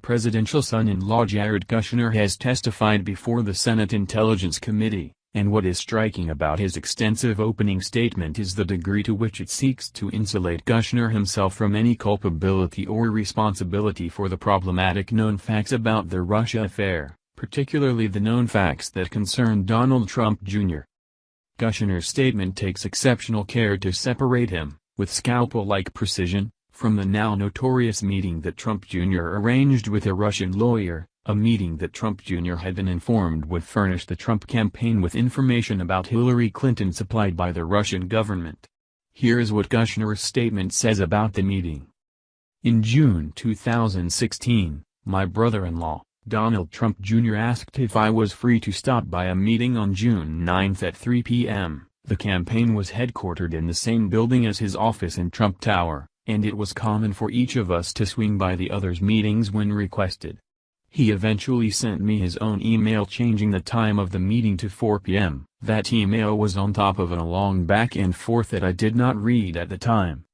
presidential son-in-law Jared Kushner has testified before the Senate Intelligence Committee, and what is striking about his extensive opening statement is the degree to which it seeks to insulate Kushner himself from any culpability or responsibility for the problematic known facts about the Russia affair, particularly the known facts that concern Donald Trump Jr. Kushner's statement takes exceptional care to separate him, with scalpel-like precision, from the now notorious meeting that Trump Jr. arranged with a Russian lawyer, a meeting that Trump Jr. had been informed would furnish the Trump campaign with information about Hillary Clinton supplied by the Russian government. Here is what Kushner's statement says about the meeting. In June 2016, my brother-in-law, Donald Trump Jr. asked if I was free to stop by a meeting on June 9 at 3 p.m. The campaign was headquartered in the same building as his office in Trump Tower, and it was common for each of us to swing by the other's meetings when requested. He eventually sent me his own email changing the time of the meeting to 4 p.m. That email was on top of a long back and forth that I did not read at the time.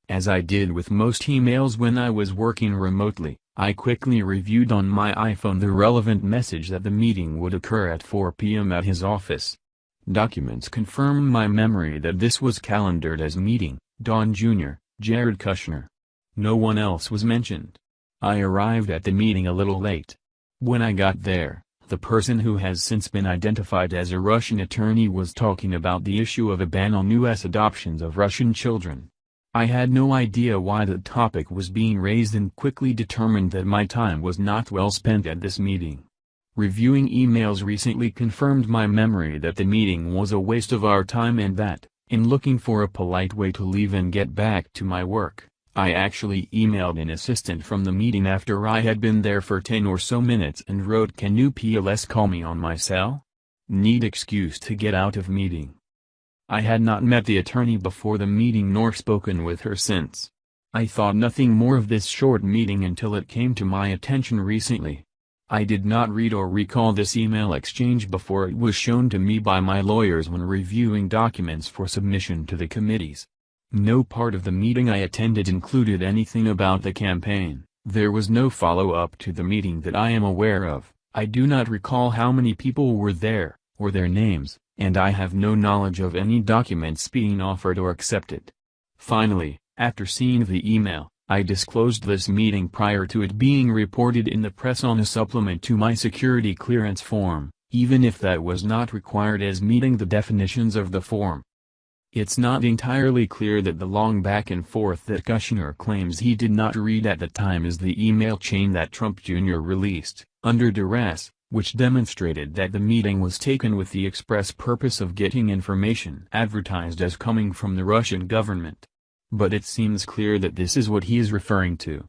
As I did with most emails when I was working remotely, I quickly reviewed on my iPhone the relevant message that the meeting would occur at 4 p.m. at his office. Documents confirm my memory that this was calendared as meeting, Don Jr., Jared Kushner. No one else was mentioned. I arrived at the meeting a little late. When I got there, the person who has since been identified as a Russian attorney was talking about the issue of a ban on U.S. adoptions of Russian children. I had no idea why the topic was being raised and quickly determined that my time was not well spent at this meeting. Reviewing emails recently confirmed my memory that the meeting was a waste of our time and that, in looking for a polite way to leave and get back to my work, I actually emailed an assistant from the meeting after I had been there for 10 or so minutes and wrote, "Can you please call me on my cell? Need excuse to get out of meeting." I had not met the attorney before the meeting nor spoken with her since. I thought nothing more of this short meeting until it came to my attention recently. I did not read or recall this email exchange before it was shown to me by my lawyers when reviewing documents for submission to the committees. No part of the meeting I attended included anything about the campaign. There was no follow-up to the meeting that I am aware of. I do not recall how many people were there, or their names, and I have no knowledge of any documents being offered or accepted. Finally, after seeing the email, I disclosed this meeting prior to it being reported in the press on a supplement to my security clearance form, even if that was not required as meeting the definitions of the form. It's not entirely clear that the long back and forth that Kushner claims he did not read at the time is the email chain that Trump Jr. released, under duress, which demonstrated that the meeting was taken with the express purpose of getting information advertised as coming from the Russian government. But it seems clear that this is what he is referring to.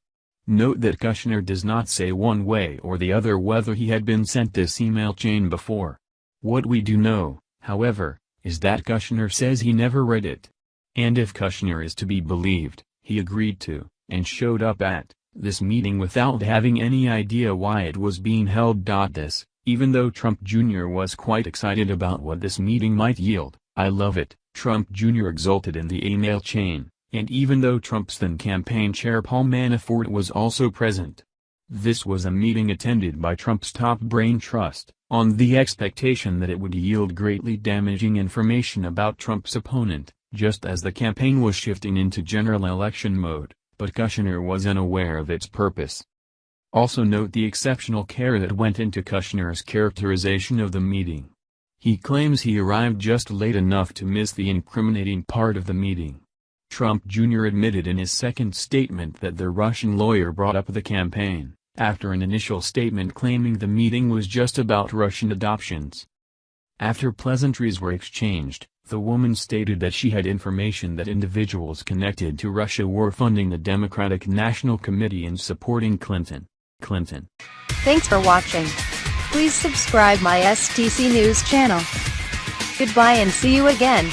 Note that Kushner does not say one way or the other whether he had been sent this email chain before. What we do know, however, is that Kushner says he never read it. And if Kushner is to be believed, he agreed to, and showed up at, this meeting without having any idea why it was being held. This, even though Trump Jr. was quite excited about what this meeting might yield, I love it, Trump Jr. exulted in the email chain. And even though Trump's then campaign chair Paul Manafort was also present. This was a meeting attended by Trump's top brain trust, on the expectation that it would yield greatly damaging information about Trump's opponent, just as the campaign was shifting into general election mode, but Kushner was unaware of its purpose. Also note the exceptional care that went into Kushner's characterization of the meeting. He claims he arrived just late enough to miss the incriminating part of the meeting. Trump Jr. admitted in his second statement that the Russian lawyer brought up the campaign, after an initial statement claiming the meeting was just about Russian adoptions. After pleasantries were exchanged, the woman stated that she had information that individuals connected to Russia were funding the Democratic National Committee and supporting Clinton. Thanks for watching. Please subscribe my STC News channel. Goodbye and see you again.